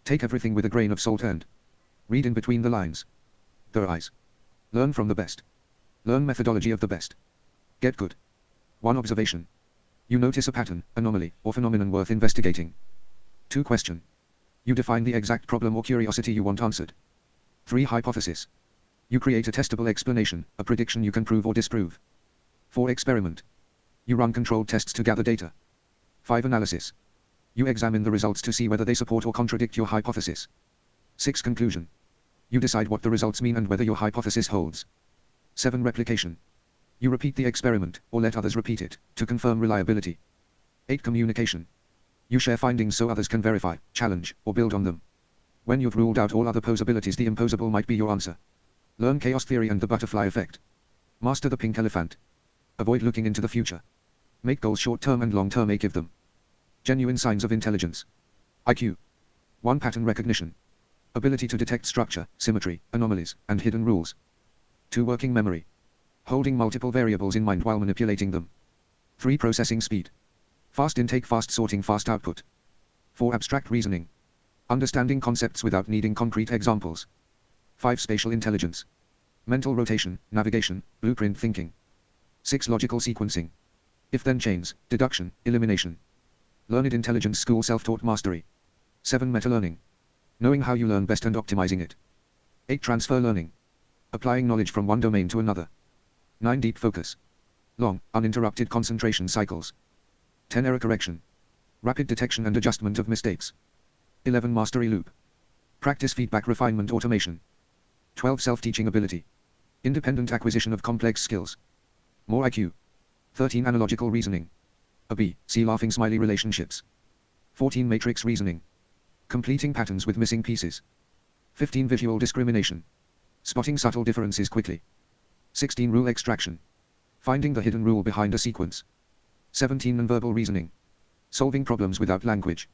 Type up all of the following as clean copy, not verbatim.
Take everything with a grain of salt and read in between the lines. Theorize. Learn from the best. Learn methodology of the best. Get good. 1 observation. You notice a pattern, anomaly, or phenomenon worth investigating. 2 question. You define the exact problem or curiosity you want answered. 3 hypothesis. You create a testable explanation, a prediction you can prove or disprove. 4 experiment. You run controlled tests to gather data. 5 analysis. You examine the results to see whether they support or contradict your hypothesis. 6 conclusion. You decide what the results mean and whether your hypothesis holds. 7 replication. You repeat the experiment, or let others repeat it, to confirm reliability. 8 communication. You share findings so others can verify, challenge, or build on them. When you've ruled out all other posabilities, the imposable might be your answer. Learn chaos theory and the butterfly effect. Master the pink elephant. Avoid looking into the future. Make goals short-term and long-term. Give them genuine signs of intelligence. IQ. 1 pattern recognition. Ability to detect structure, symmetry, anomalies, and hidden rules. 2 working memory. Holding multiple variables in mind while manipulating them. 3 processing speed. Fast intake, fast sorting, fast output. 4 abstract reasoning. Understanding concepts without needing concrete examples. 5 spatial intelligence. Mental rotation, navigation, blueprint thinking. 6 logical sequencing. If-then chains, deduction, elimination. Learned intelligence, school self-taught mastery. 7 meta-learning. Knowing how you learn best and optimizing it. 8 transfer learning. Applying knowledge from one domain to another. 9 deep focus. Long, uninterrupted concentration cycles. 10 error correction. Rapid detection and adjustment of mistakes. 11 mastery loop. Practice feedback refinement automation. 12 self-teaching ability. Independent acquisition of complex skills. More IQ. 13 analogical reasoning. A B, C laughing smiley relationships. 14 matrix reasoning. Completing patterns with missing pieces. 15 visual discrimination. Spotting subtle differences quickly. 16 rule extraction. Finding the hidden rule behind a sequence. 17 nonverbal reasoning. Solving problems without language.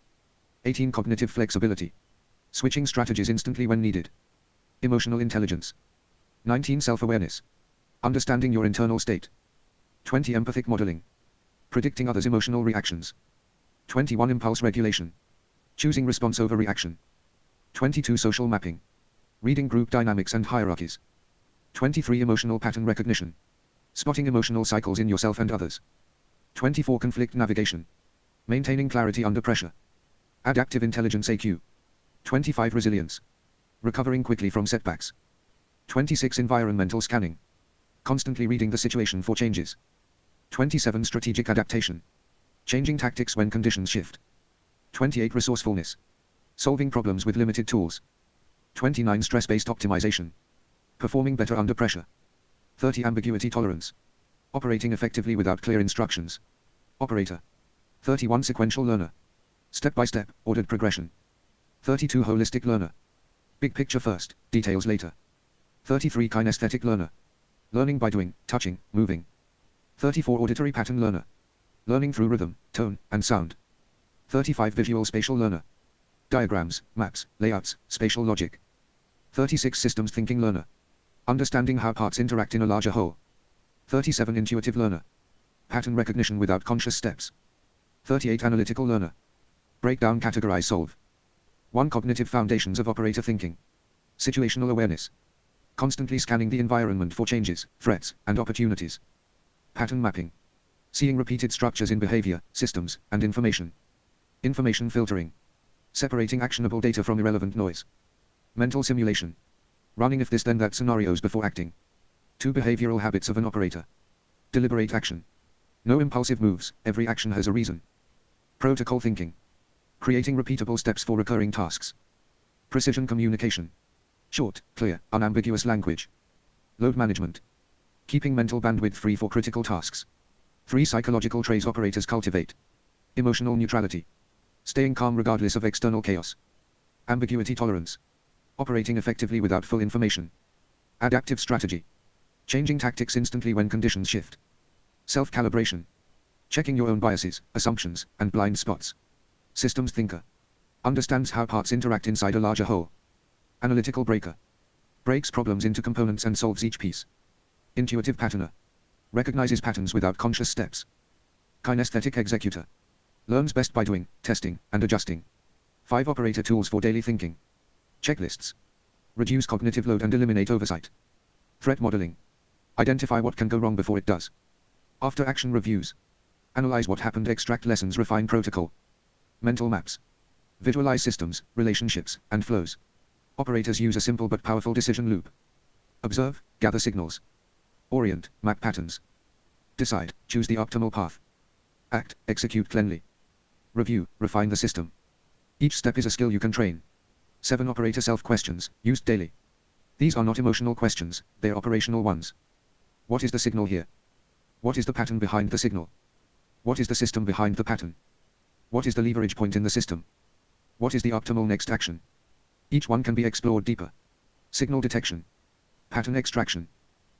18 cognitive flexibility. Switching strategies instantly when needed. Emotional intelligence. 19 self-awareness. Understanding your internal state. 20 empathic modeling. Predicting others' emotional reactions. 21 impulse regulation. Choosing response over reaction. 22 social mapping. Reading group dynamics and hierarchies. 23 emotional pattern recognition. Spotting emotional cycles in yourself and others. 24 conflict navigation. Maintaining clarity under pressure. Adaptive intelligence AQ. 25 resilience. Recovering quickly from setbacks. 26 environmental scanning. Constantly reading the situation for changes. 27 strategic adaptation. Changing tactics when conditions shift. 28 resourcefulness. Solving problems with limited tools. 29 stress-based optimization. Performing better under pressure. 30 ambiguity tolerance. Operating effectively without clear instructions. Operator. 31 sequential learner. Step-by-step, ordered progression. 32 holistic learner. Big picture first, details later. 33 kinesthetic learner. Learning by doing, touching, moving. 34 auditory pattern learner. Learning through rhythm, tone, and sound. 35 visual spatial learner. Diagrams, maps, layouts, spatial logic. 36 systems thinking learner. Understanding how parts interact in a larger whole. 37 intuitive learner. Pattern recognition without conscious steps. 38 analytical learner. Break down, categorize, solve. 1 cognitive foundations of operator thinking. Situational awareness. Constantly scanning the environment for changes, threats, and opportunities. Pattern mapping. Seeing repeated structures in behavior, systems, and information. Information filtering. Separating actionable data from irrelevant noise. Mental simulation. Running if this then that scenarios before acting. 2 behavioral habits of an operator. Deliberate action. No impulsive moves, every action has a reason. Protocol thinking. Creating repeatable steps for recurring tasks. Precision communication. Short, clear, unambiguous language. Load management. Keeping mental bandwidth free for critical tasks. 3 psychological traits operators cultivate. Emotional neutrality. Staying calm regardless of external chaos. Ambiguity tolerance. Operating effectively without full information. Adaptive strategy. Changing tactics instantly when conditions shift. Self-calibration. Checking your own biases, assumptions, and blind spots. Systems thinker. Understands how parts interact inside a larger whole. Analytical breaker. Breaks problems into components and solves each piece. Intuitive patterner. Recognizes patterns without conscious steps. Kinesthetic executor. Learns best by doing, testing, and adjusting. 5 operator tools for daily thinking. Checklists. Reduce cognitive load and eliminate oversight. Threat modeling. Identify what can go wrong before it does. After action reviews. Analyze what happened, extract lessons, refine protocol. Mental maps. Visualize systems, relationships, and flows. Operators use a simple but powerful decision loop. Observe, gather signals. Orient, map patterns. Decide, choose the optimal path. Act, execute cleanly. Review, refine the system. Each step is a skill you can train. 7 operator self-questions, used daily. These are not emotional questions, they are operational ones. What is the signal here? What is the pattern behind the signal? What is the system behind the pattern? What is the leverage point in the system? What is the optimal next action? Each one can be explored deeper. Signal detection. Pattern extraction.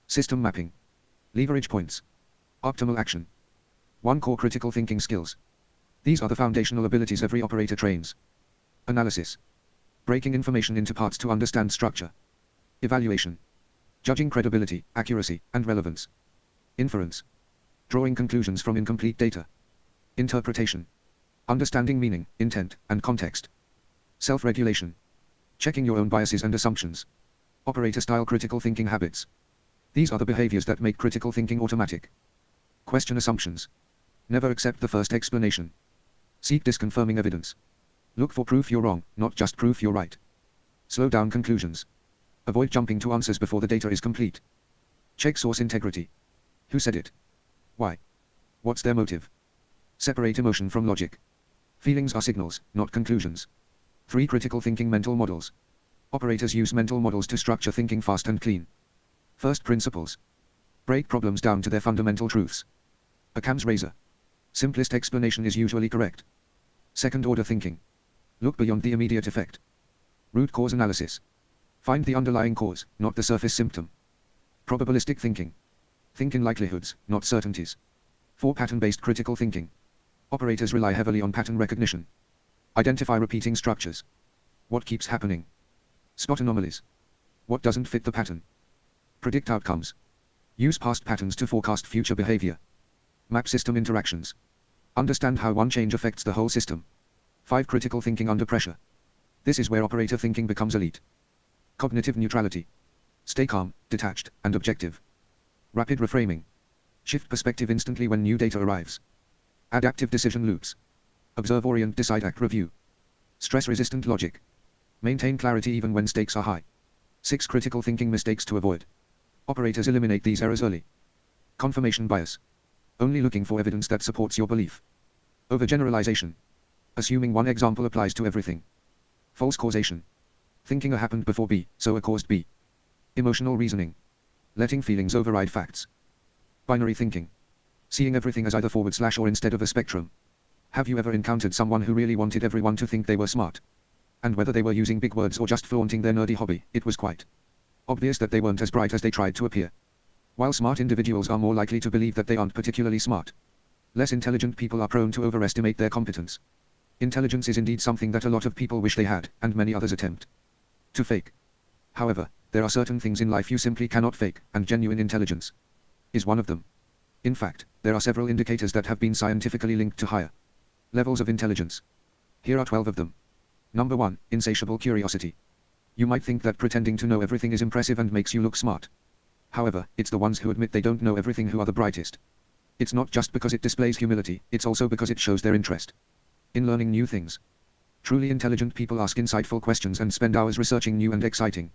System mapping. Leverage points. Optimal action. 1 core critical thinking skills. These are the foundational abilities every operator trains. Analysis. Breaking information into parts to understand structure. Evaluation. Judging credibility, accuracy, and relevance. Inference. Drawing conclusions from incomplete data. Interpretation. Understanding meaning, intent, and context. Self-regulation. Checking your own biases and assumptions. Operator-style critical thinking habits. These are the behaviors that make critical thinking automatic. Question assumptions. Never accept the first explanation. Seek disconfirming evidence. Look for proof you're wrong, not just proof you're right. Slow down conclusions. Avoid jumping to answers before the data is complete. Check source integrity. Who said it? Why? What's their motive? Separate emotion from logic. Feelings are signals, not conclusions. 3 critical thinking mental models. Operators use mental models to structure thinking fast and clean. First principles. Break problems down to their fundamental truths. Occam's razor. Simplest explanation is usually correct. Second order thinking. Look beyond the immediate effect. Root cause analysis. Find the underlying cause, not the surface symptom. Probabilistic thinking. Think in likelihoods, not certainties. 4 pattern-based critical thinking. Operators rely heavily on pattern recognition. Identify repeating structures. What keeps happening? Spot anomalies. What doesn't fit the pattern? Predict outcomes. Use past patterns to forecast future behavior. Map system interactions. Understand how one change affects the whole system. 5 critical thinking under pressure. This is where operator thinking becomes elite. Cognitive neutrality. Stay calm, detached, and objective. Rapid reframing. Shift perspective instantly when new data arrives. Adaptive decision loops. Observe, orient, decide, act, review. Stress-resistant logic. Maintain clarity even when stakes are high. 6 critical thinking mistakes to avoid. Operators eliminate these errors early. Confirmation bias. Only looking for evidence that supports your belief. Overgeneralization. Assuming one example applies to everything. False causation. Thinking A happened before B, so A caused B. Emotional reasoning. Letting feelings override facts. Binary thinking. Seeing everything as either / or instead of a spectrum. Have you ever encountered someone who really wanted everyone to think they were smart? And whether they were using big words or just flaunting their nerdy hobby, it was quite obvious that they weren't as bright as they tried to appear. While smart individuals are more likely to believe that they aren't particularly smart, less intelligent people are prone to overestimate their competence. Intelligence is indeed something that a lot of people wish they had, and many others attempt to fake. However, there are certain things in life you simply cannot fake, and genuine intelligence is one of them. In fact, there are several indicators that have been scientifically linked to higher levels of intelligence. Here are 12 of them. Number 1, insatiable curiosity. You might think that pretending to know everything is impressive and makes you look smart. However, it's the ones who admit they don't know everything who are the brightest. It's not just because it displays humility, it's also because it shows their interest in learning new things. Truly intelligent people ask insightful questions and spend hours researching new and exciting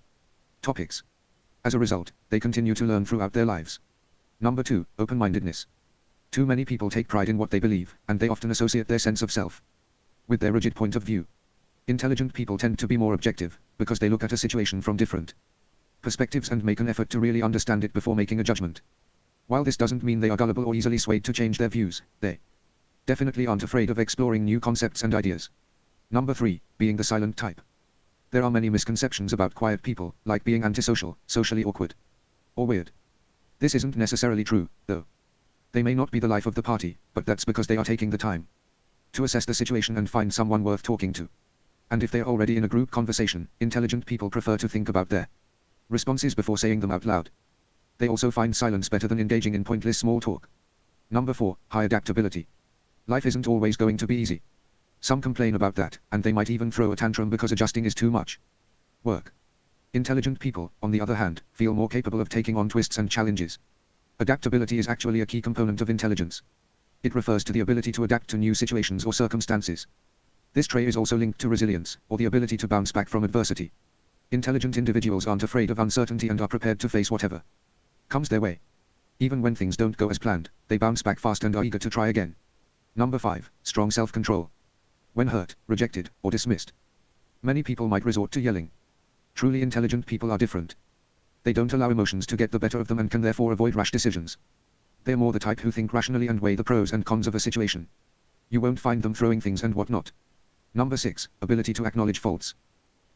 topics. As a result, they continue to learn throughout their lives. Number 2, open-mindedness. Too many people take pride in what they believe, and they often associate their sense of self with their rigid point of view. Intelligent people tend to be more objective, because they look at a situation from different perspectives and make an effort to really understand it before making a judgment. While this doesn't mean they are gullible or easily swayed to change their views, they definitely aren't afraid of exploring new concepts and ideas. Number 3, being the silent type. There are many misconceptions about quiet people, like being antisocial, socially awkward, or weird. This isn't necessarily true, though. They may not be the life of the party, but that's because they are taking the time to assess the situation and find someone worth talking to. And if they're already in a group conversation, intelligent people prefer to think about their responses before saying them out loud. They also find silence better than engaging in pointless small talk. Number 4, high adaptability. Life isn't always going to be easy. Some complain about that, and they might even throw a tantrum because adjusting is too much work. Intelligent people, on the other hand, feel more capable of taking on twists and challenges. Adaptability is actually a key component of intelligence. It refers to the ability to adapt to new situations or circumstances. This trait is also linked to resilience, or the ability to bounce back from adversity. Intelligent individuals aren't afraid of uncertainty and are prepared to face whatever comes their way. Even when things don't go as planned, they bounce back fast and are eager to try again. Number 5. Strong self-control. When hurt, rejected, or dismissed, many people might resort to yelling. Truly intelligent people are different. They don't allow emotions to get the better of them and can therefore avoid rash decisions. They're more the type who think rationally and weigh the pros and cons of a situation. You won't find them throwing things and whatnot. Number 6. Ability to acknowledge faults.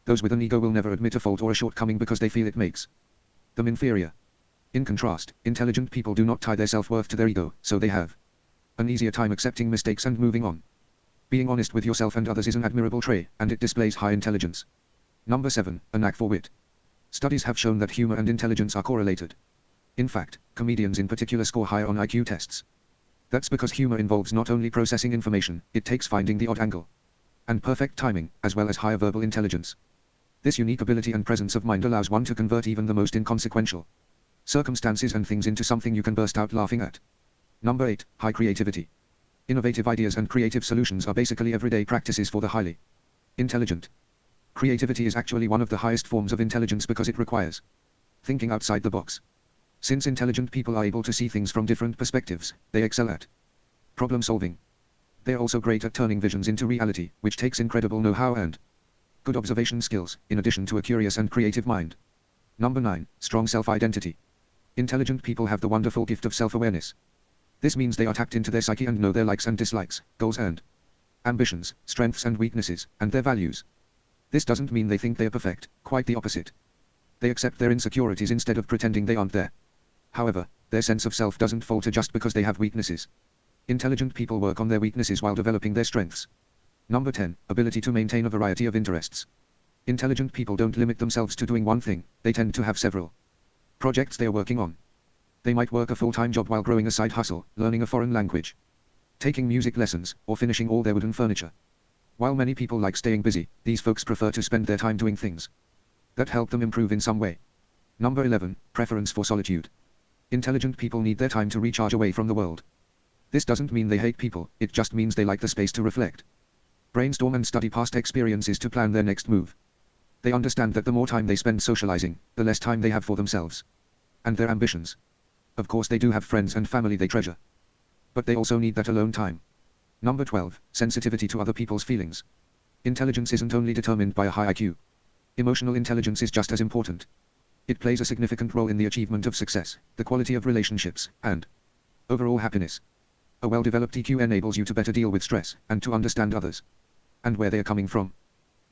Those with an ego will never admit a fault or a shortcoming because they feel it makes them inferior. In contrast, intelligent people do not tie their self-worth to their ego, so they have an easier time accepting mistakes and moving on. Being honest with yourself and others is an admirable trait, and it displays high intelligence. Number 7. A knack for wit. Studies have shown that humor and intelligence are correlated. In fact, comedians in particular score higher on IQ tests. That's because humor involves not only processing information, it takes finding the odd angle and perfect timing, as well as higher verbal intelligence. This unique ability and presence of mind allows one to convert even the most inconsequential circumstances and things into something you can burst out laughing at. Number 8. High creativity. Innovative ideas and creative solutions are basically everyday practices for the highly intelligent. Creativity is actually one of the highest forms of intelligence because it requires thinking outside the box. Since intelligent people are able to see things from different perspectives, they excel at problem solving. They are also great at turning visions into reality, which takes incredible know-how and good observation skills, in addition to a curious and creative mind. Number 9. Strong self-identity. Intelligent people have the wonderful gift of self-awareness. This means they are tapped into their psyche and know their likes and dislikes, goals and ambitions, strengths and weaknesses, and their values. This doesn't mean they think they are perfect, quite the opposite. They accept their insecurities instead of pretending they aren't there. However, their sense of self doesn't falter just because they have weaknesses. Intelligent people work on their weaknesses while developing their strengths. Number 10. Ability to maintain a variety of interests. Intelligent people don't limit themselves to doing one thing, they tend to have several projects they are working on. They might work a full-time job while growing a side hustle, learning a foreign language, taking music lessons, or finishing all their wooden furniture. While many people like staying busy, these folks prefer to spend their time doing things that help them improve in some way. Number 11. Preference for solitude. Intelligent people need their time to recharge away from the world. This doesn't mean they hate people, it just means they like the space to reflect, brainstorm and study past experiences to plan their next move. They understand that the more time they spend socializing, the less time they have for themselves and their ambitions. Of course they do have friends and family they treasure, but they also need that alone time. Number 12. Sensitivity to other people's feelings. Intelligence isn't only determined by a high IQ. Emotional intelligence is just as important. It plays a significant role in the achievement of success, the quality of relationships, and overall happiness. A well-developed EQ enables you to better deal with stress, and to understand others and where they are coming from.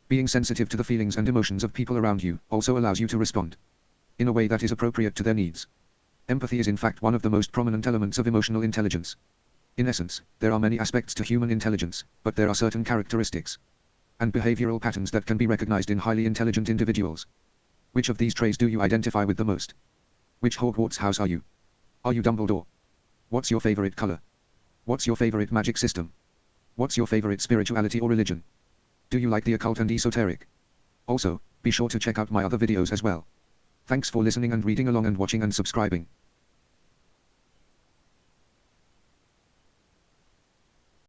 Being sensitive to the feelings and emotions of people around you also allows you to respond in a way that is appropriate to their needs. Empathy is in fact one of the most prominent elements of emotional intelligence. In essence, there are many aspects to human intelligence, but there are certain characteristics and behavioral patterns that can be recognized in highly intelligent individuals. Which of these traits do you identify with the most? Which Hogwarts house are you? Are you Dumbledore? What's your favorite color? What's your favorite magic system? What's your favorite spirituality or religion? Do you like the occult and esoteric? Also, be sure to check out my other videos as well. Thanks for listening and reading along and watching and subscribing.